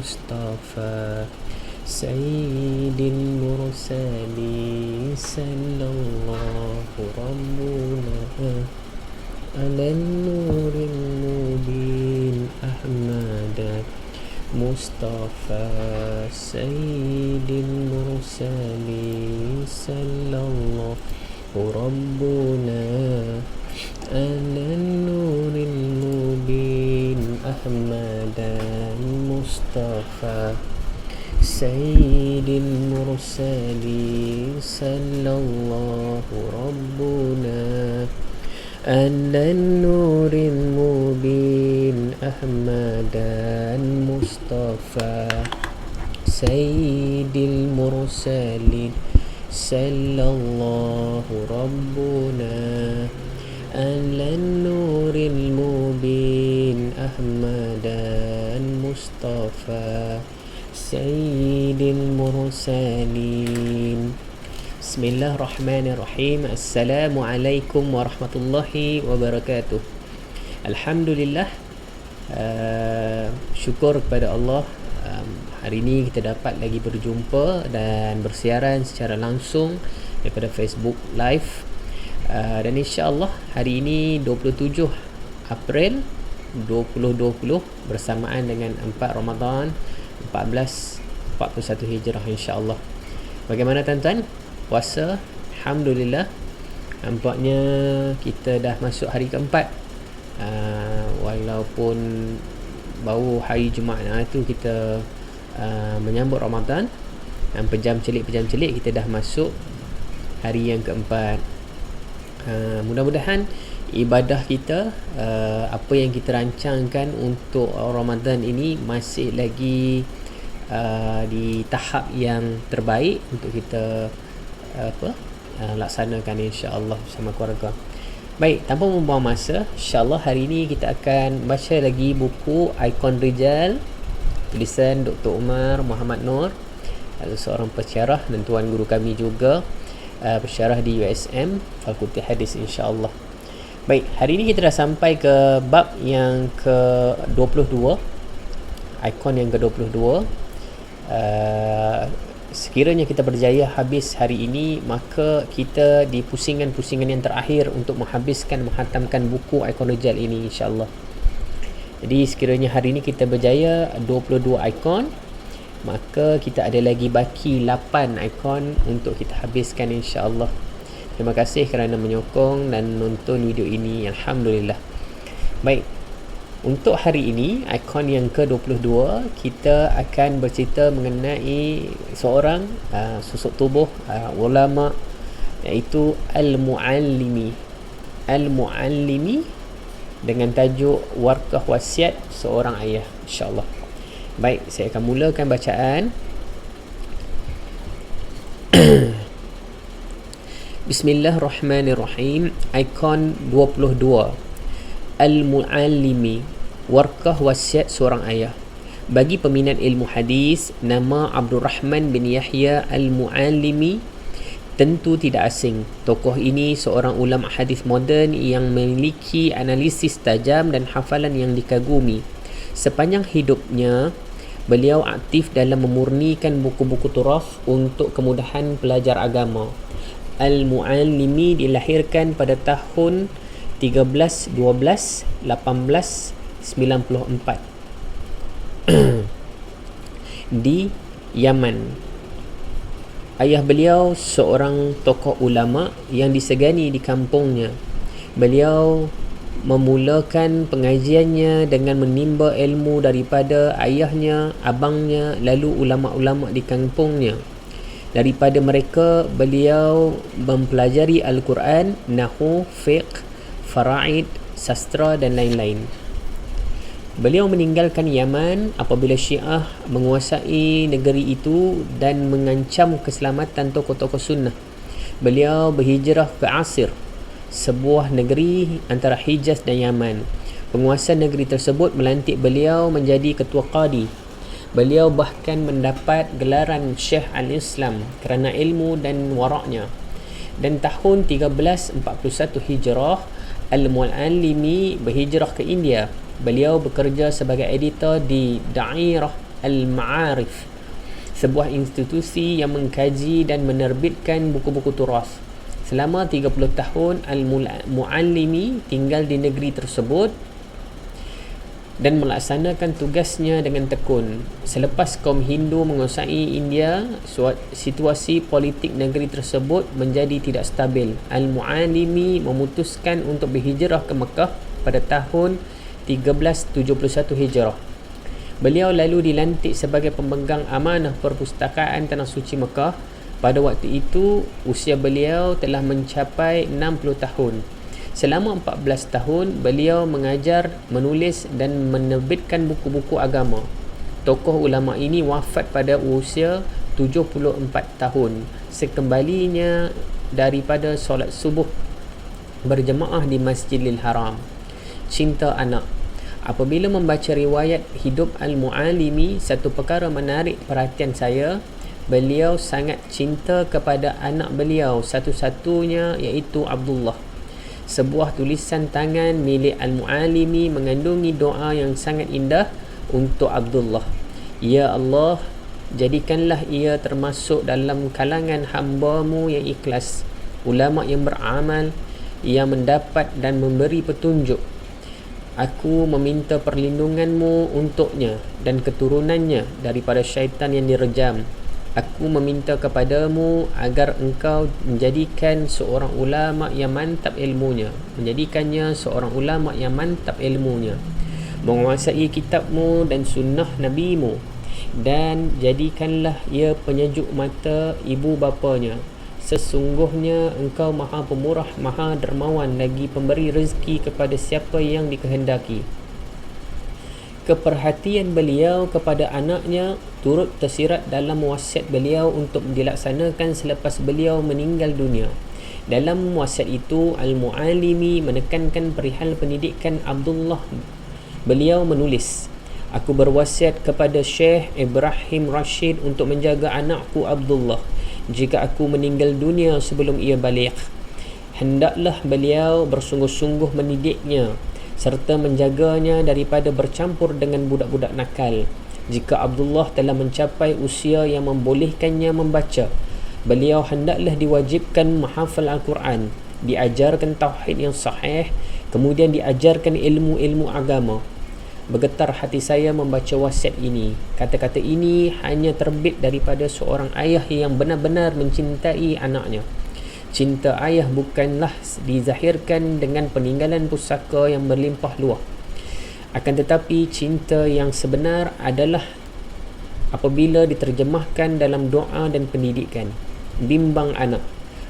المصطفى سيد المرسلين صلى الله ربنا على النور المبين أحمد مصطفى سيد المرسلين صلى الله ربنا على النور المبين أحمد مصطفى سيد المرسلين صلى الله ربنا على النور المبين أحمد المصطفى سيد المرسلين صلى الله ربنا على النور المبين أحمد المصطفى سيد المرسلين. بسم الله الرحمن الرحيم. السلام عليكم ورحمة الله وبركاته. Alhamdulillah, syukur kepada Allah, hari ini kita dapat lagi berjumpa dan bersiaran secara langsung daripada Facebook Live, dan insya-Allah hari ini 27 April 2020 bersamaan dengan 4 Ramadan 1441 Hijrah insya-Allah. Bagaimana tuan-tuan? Puasa? Alhamdulillah. Nampaknya kita dah masuk hari keempat. Walaupun baru hari Jumaat tu kita menyambut Ramadan, dan pejam celik kita dah masuk hari yang keempat. Mudah-mudahan ibadah kita, apa yang kita rancangkan untuk Ramadan ini masih lagi di tahap yang terbaik untuk kita laksanakan insya-Allah bersama keluarga. Baik, tanpa membuang masa, insya-Allah hari ini kita akan baca lagi buku Ikon Rijal tulisan Dr. Umar Muhammad Nur, seorang pensyarah dan tuan guru kami juga, pensyarah di USM Fakulti Hadis insya-Allah. Baik, hari ini kita dah sampai ke bab yang ke-22, ikon yang ke-22. Sekiranya kita berjaya habis hari ini, maka kita di pusingan-pusingan yang terakhir untuk menghatamkan buku Ikon Rijal ini insya-Allah. Jadi sekiranya hari ini kita berjaya 22 ikon, maka kita ada lagi baki 8 ikon untuk kita habiskan insya-Allah. Terima kasih kerana menyokong dan menonton video ini. Alhamdulillah. Baik, untuk hari ini ikon yang ke-22 kita akan bercerita mengenai seorang sosok tubuh ulama, iaitu Al-Muallimi dengan tajuk Warqah Wasiat Seorang Ayah insya-Allah. Baik, saya akan mulakan bacaan. Bismillahirrahmanirrahim. Ikon 22, Al-Muallimi, Warqah Wasiat Seorang Ayah. Bagi peminat ilmu hadis, nama Abdul Rahman bin Yahya Al-Muallimi tentu tidak asing. Tokoh ini seorang ulama hadis moden yang memiliki analisis tajam dan hafalan yang dikagumi. Sepanjang hidupnya, beliau aktif dalam memurnikan buku-buku turaf untuk kemudahan pelajar agama. Al-Muallimi dilahirkan pada tahun 13-12-1894 di Yaman. Ayah beliau seorang tokoh ulama yang disegani di kampungnya. Beliau memulakan pengajiannya dengan menimba ilmu daripada ayahnya, abangnya, lalu ulama-ulama di kampungnya. Daripada mereka, beliau mempelajari Al-Quran, Nahwu, Fiqh, Faraid, Sastra dan lain-lain. Beliau meninggalkan Yaman apabila Syiah menguasai negeri itu dan mengancam keselamatan tokoh-tokoh sunnah. Beliau berhijrah ke Asir, sebuah negeri antara Hijaz dan Yaman. Penguasa negeri tersebut melantik beliau menjadi ketua qadi. Beliau bahkan mendapat gelaran Syekh al-Islam kerana ilmu dan waraknya. Dan tahun 1341 Hijrah, Al-Muallimi berhijrah ke India. Beliau bekerja sebagai editor di Dairah Al-Ma'arif, sebuah institusi yang mengkaji dan menerbitkan buku-buku turas. Selama 30 tahun Al-Muallimi tinggal di negeri tersebut dan melaksanakan tugasnya dengan tekun. Selepas kaum Hindu menguasai India, situasi politik negeri tersebut menjadi tidak stabil. Al-Muallimi memutuskan untuk berhijrah ke Mekah pada tahun 1371 Hijrah. Beliau lalu dilantik sebagai pemegang amanah perpustakaan Tanah Suci Mekah. Pada waktu itu, usia beliau telah mencapai 60 tahun. Selama 14 tahun, beliau mengajar, menulis dan menerbitkan buku-buku agama. Tokoh ulama ini wafat pada usia 74 tahun. Sekembalinya daripada solat subuh berjemaah di Masjidil Haram. Cinta anak. Apabila membaca riwayat hidup Al-Muallimi, satu perkara menarik perhatian saya. Beliau sangat cinta kepada anak beliau satu-satunya, iaitu Abdullah. Sebuah tulisan tangan milik Al-Muallimi mengandungi doa yang sangat indah untuk Abdullah. Ya Allah, jadikanlah ia termasuk dalam kalangan hamba-Mu yang ikhlas, ulama yang beramal, yang mendapat dan memberi petunjuk. Aku meminta perlindungan-Mu untuknya dan keturunannya daripada syaitan yang direjam. Aku meminta kepadamu agar engkau menjadikan seorang ulama yang mantap ilmunya, menguasai kitabmu dan sunnah nabimu, dan jadikanlah ia penyejuk mata ibu bapanya. Sesungguhnya engkau maha pemurah, maha dermawan lagi pemberi rezeki kepada siapa yang dikehendaki. Keperhatian beliau kepada anaknya turut tersirat dalam wasiat beliau untuk dilaksanakan selepas beliau meninggal dunia. Dalam wasiat itu, Al-Muallimi menekankan perihal pendidikan Abdullah. Beliau menulis, aku berwasiat kepada Syekh Ibrahim Rashid untuk menjaga anakku Abdullah. Jika aku meninggal dunia sebelum ia balik, hendaklah beliau bersungguh-sungguh mendidiknya serta menjaganya daripada bercampur dengan budak-budak nakal. Jika Abdullah telah mencapai usia yang membolehkannya membaca, beliau hendaklah diwajibkan menghafal Al-Quran, diajarkan tauhid yang sahih, kemudian diajarkan ilmu-ilmu agama. Bergetar hati saya membaca wasiat ini. Kata-kata ini hanya terbit daripada seorang ayah yang benar-benar mencintai anaknya. Cinta ayah bukanlah dizahirkan dengan peninggalan pusaka yang berlimpah luah. Akan tetapi cinta yang sebenar adalah apabila diterjemahkan dalam doa dan pendidikan. Bimbang anak.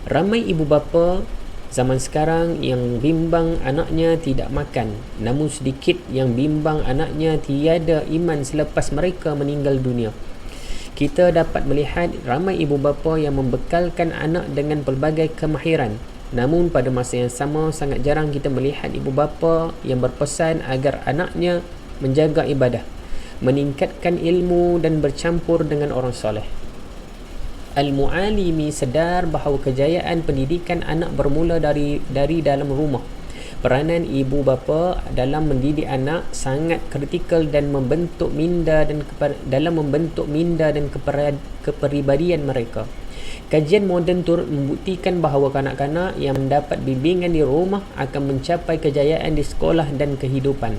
Ramai ibu bapa zaman sekarang yang bimbang anaknya tidak makan, namun sedikit yang bimbang anaknya tiada iman selepas mereka meninggal dunia. Kita dapat melihat ramai ibu bapa yang membekalkan anak dengan pelbagai kemahiran. Namun pada masa yang sama, sangat jarang kita melihat ibu bapa yang berpesan agar anaknya menjaga ibadah, meningkatkan ilmu dan bercampur dengan orang soleh. Al-Muallimi sedar bahawa kejayaan pendidikan anak bermula dari dalam rumah. Peranan ibu bapa dalam mendidik anak sangat kritikal dan membentuk minda dan kepribadian mereka. Kajian moden turut membuktikan bahawa kanak-kanak yang mendapat bimbingan di rumah akan mencapai kejayaan di sekolah dan kehidupan.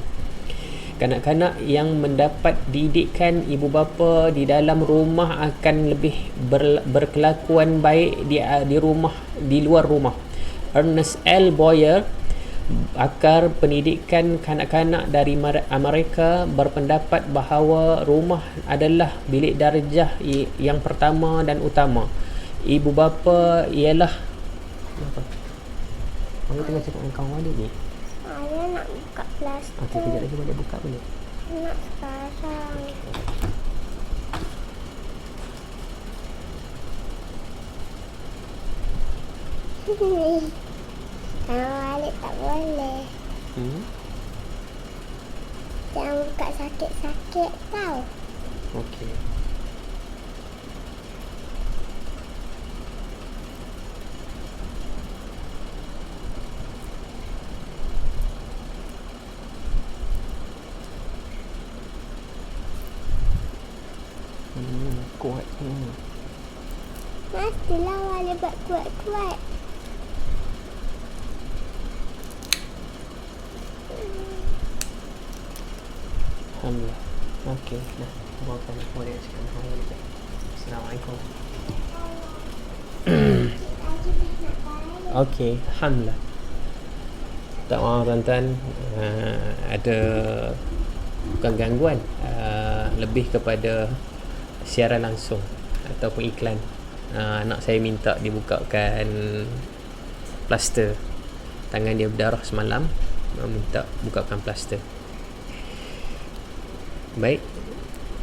Kanak-kanak yang mendapat didikan ibu bapa di dalam rumah akan lebih berkelakuan baik di luar rumah. Ernest L. Boyer, pakar pendidikan kanak-kanak dari Amerika, berpendapat bahawa rumah adalah bilik darjah yang pertama dan utama. Ibu bapa ialah apa? Kamu tengah cakap dengan kawan adik ni? Ayah nak buka plastik. Okey, kejap lagi boleh buka boleh? Nak sekarang. Kalau balik tak boleh. Jangan buka sakit-sakit tau. Okey. Kuatnya. Mestilah Wali buat kuat-kuat. Alhamdulillah. Okey, nah, maafkan aku dia sekarang. Alhamdulillah. Assalamualaikum. Okey, alhamdulillah. Tak maaf tuan-tuan, ada bukan gangguan, lebih kepada siaran langsung ataupun iklan. Anak saya minta dibukakan plaster. Tangan dia berdarah semalam, minta bukakan plaster. Baik.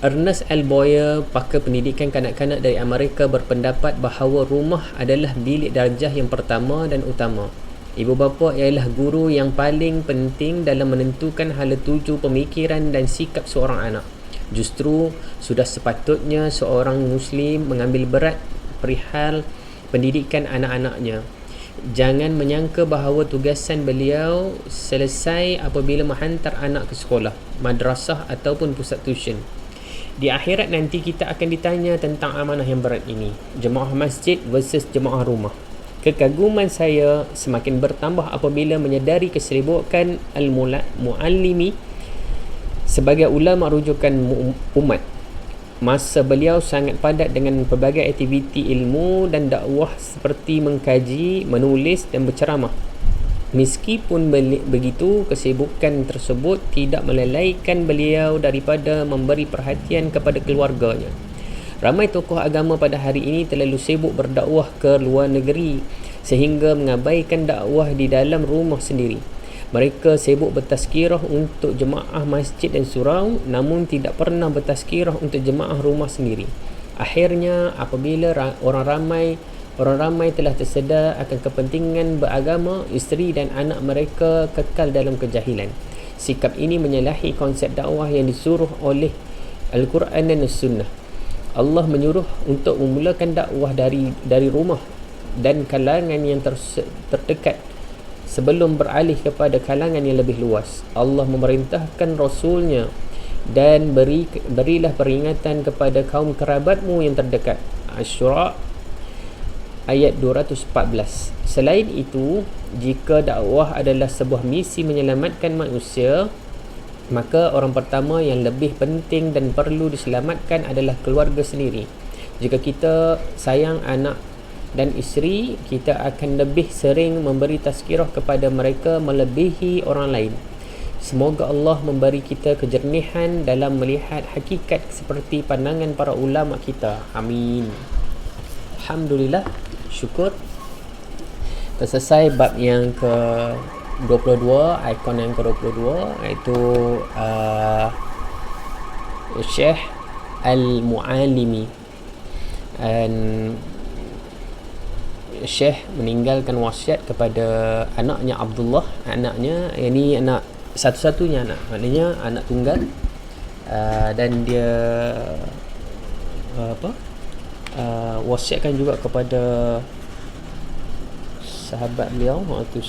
Ernest L. Boyer, pakar pendidikan kanak-kanak dari Amerika, berpendapat bahawa rumah adalah bilik darjah yang pertama dan utama. Ibu bapa ialah guru yang paling penting dalam menentukan hala tuju pemikiran dan sikap seorang anak. Justru sudah sepatutnya seorang Muslim mengambil berat perihal pendidikan anak-anaknya. Jangan menyangka bahawa tugasan beliau selesai apabila menghantar anak ke sekolah, madrasah ataupun pusat tuition. Di akhirat nanti kita akan ditanya tentang amanah yang berat ini, jemaah masjid versus jemaah rumah. Kekaguman saya semakin bertambah apabila menyedari keselibukan Al-Muallimi sebagai ulama rujukan umat. Masa beliau sangat padat dengan pelbagai aktiviti ilmu dan dakwah seperti mengkaji, menulis dan berceramah. Meskipun begitu, kesibukan tersebut tidak melalaikan beliau daripada memberi perhatian kepada keluarganya. Ramai tokoh agama pada hari ini terlalu sibuk berdakwah ke luar negeri sehingga mengabaikan dakwah di dalam rumah sendiri. Mereka sibuk bertazkirah untuk jemaah masjid dan surau, namun tidak pernah bertazkirah untuk jemaah rumah sendiri. Akhirnya, apabila orang ramai telah tersedar akan kepentingan beragama, isteri dan anak mereka kekal dalam kejahilan. Sikap ini menyalahi konsep dakwah yang disuruh oleh Al-Quran dan As-Sunnah. Allah menyuruh untuk memulakan dakwah dari rumah dan kalangan yang terdekat sebelum beralih kepada kalangan yang lebih luas. Allah memerintahkan Rasulnya, dan berilah peringatan kepada kaum kerabatmu yang terdekat. Asy-Syura ayat 214. Selain itu, jika dakwah adalah sebuah misi menyelamatkan manusia, maka orang pertama yang lebih penting dan perlu diselamatkan adalah keluarga sendiri. Jika kita sayang anak dan isteri, kita akan lebih sering memberi tazkirah kepada mereka melebihi orang lain. Semoga Allah memberi kita kejernihan dalam melihat hakikat seperti pandangan para ulama kita. Amin. Alhamdulillah, syukur. Selesai bab yang ke-22, ikon yang ke-22, iaitu Syekh Al-Muallimi. Dan Syekh meninggalkan wasiat kepada anaknya Abdullah. Anaknya, ini anak satu-satunya anak, maknanya anak tunggal. Dan dia wasiatkan juga kepada sahabat beliau, iaitu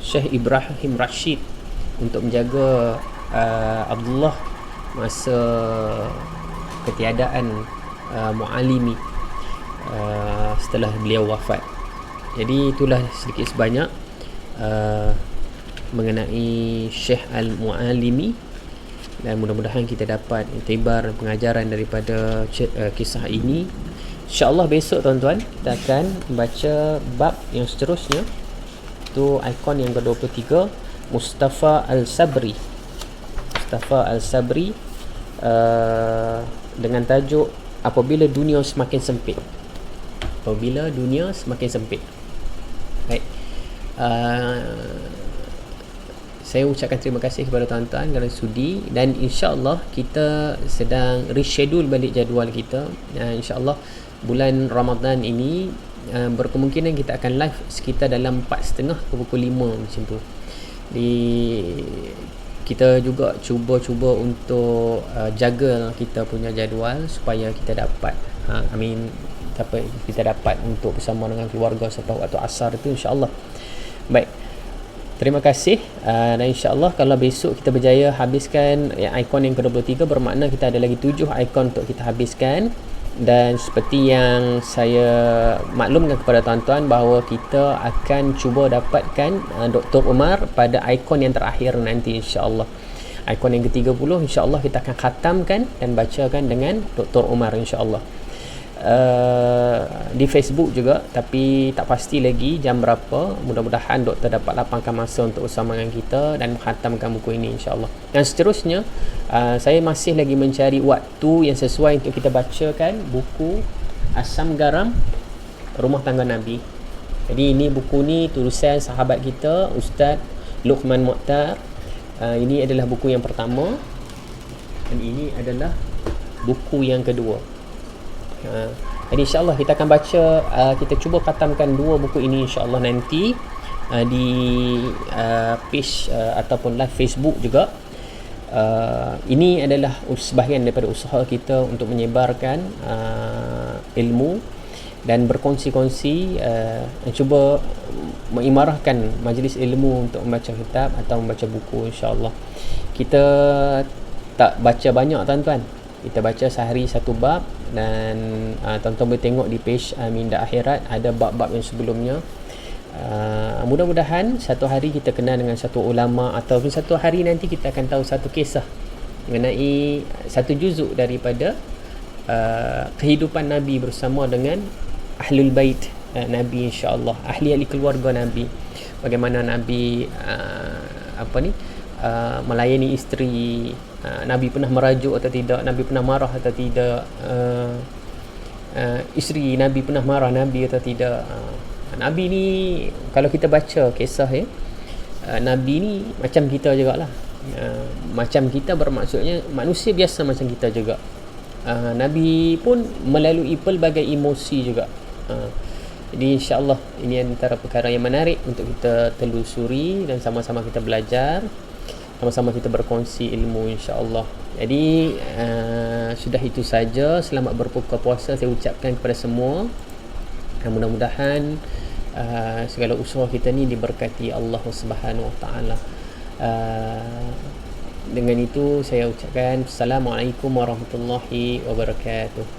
Syekh Ibrahim Rashid, untuk menjaga Abdullah masa ketiadaan Muallimi setelah beliau wafat. Jadi itulah sedikit sebanyak mengenai Syekh Al-Muallimi, dan mudah-mudahan kita dapat iktibar pengajaran daripada kisah ini. InsyaAllah besok tuan-tuan kita akan baca bab yang seterusnya, itu ikon yang ke-23, Mustafa Al-Sabri. Mustafa Al-Sabri dengan tajuk Apabila Dunia Semakin Sempit. Apabila dunia semakin sempit. Baik. Saya ucapkan terima kasih kepada tuan-tuan kerana sudi, dan insya-Allah kita sedang reschedule balik jadual kita. Insya-Allah bulan Ramadan ini berkemungkinan kita akan live sekitar dalam 4.30 ke pukul 5 macam tu. Kita juga cuba untuk jaga kita punya jadual supaya kita dapat kita dapat untuk bersama dengan keluarga sampai waktu asar itu, insya-Allah. Baik. Terima kasih dan insyaAllah kalau besok kita berjaya habiskan ikon yang ke-23, bermakna kita ada lagi 7 ikon untuk kita habiskan. Dan seperti yang saya maklumkan kepada tuan-tuan bahawa kita akan cuba dapatkan Dr. Umar pada ikon yang terakhir nanti insyaAllah. Ikon yang ke-30 insyaAllah kita akan khatamkan dan bacakan dengan Dr. Umar insyaAllah. Di Facebook juga, tapi tak pasti lagi jam berapa. Mudah-mudahan doktor dapat lapangkan masa untuk bersama dengan kita dan menghatamkan buku ini insyaAllah. Dan seterusnya saya masih lagi mencari waktu yang sesuai untuk kita bacakan buku Asam Garam Rumah Tangga Nabi. Jadi ini buku ni tulisan sahabat kita Ustaz Luqman Mokhtar. Ini adalah buku yang pertama dan ini adalah buku yang kedua. Jadi insyaAllah kita akan baca, kita cuba khatamkan 2 buku ini insyaAllah nanti di page ataupun live Facebook juga. Ini adalah sebahagian daripada usaha kita untuk menyebarkan ilmu dan berkongsi-kongsi, cuba mengimarahkan majlis ilmu untuk membaca kitab atau membaca buku insyaAllah. Kita tak baca banyak tuan-tuan, kita baca sehari 1 bab dan tuan-tuan boleh tengok di page Minda Akhirat ada bab-bab yang sebelumnya. Mudah-mudahan satu hari kita kenal dengan satu ulama ataupun satu hari nanti kita akan tahu satu kisah mengenai satu juzuk daripada kehidupan Nabi bersama dengan Ahlul Bait Nabi insya-Allah, ahli keluarga Nabi. Bagaimana Nabi melayani isteri, Nabi pernah merajuk atau tidak, Nabi pernah marah atau tidak, isteri Nabi pernah marah Nabi atau tidak. Nabi ni kalau kita baca kisah Nabi ni macam kita jugalah. Macam kita bermaksudnya manusia biasa macam kita juga. Nabi pun melalui pelbagai emosi juga. Jadi insyaAllah ini antara perkara yang menarik untuk kita telusuri dan sama-sama kita belajar, sama-sama kita berkongsi ilmu insyaAllah. Jadi sudah itu saja. Selamat berbuka puasa saya ucapkan kepada semua. Mudah-mudahan segala usaha kita ni diberkati Allah Subhanahu Wa Taala. Dengan itu saya ucapkan Assalamualaikum warahmatullahi wabarakatuh.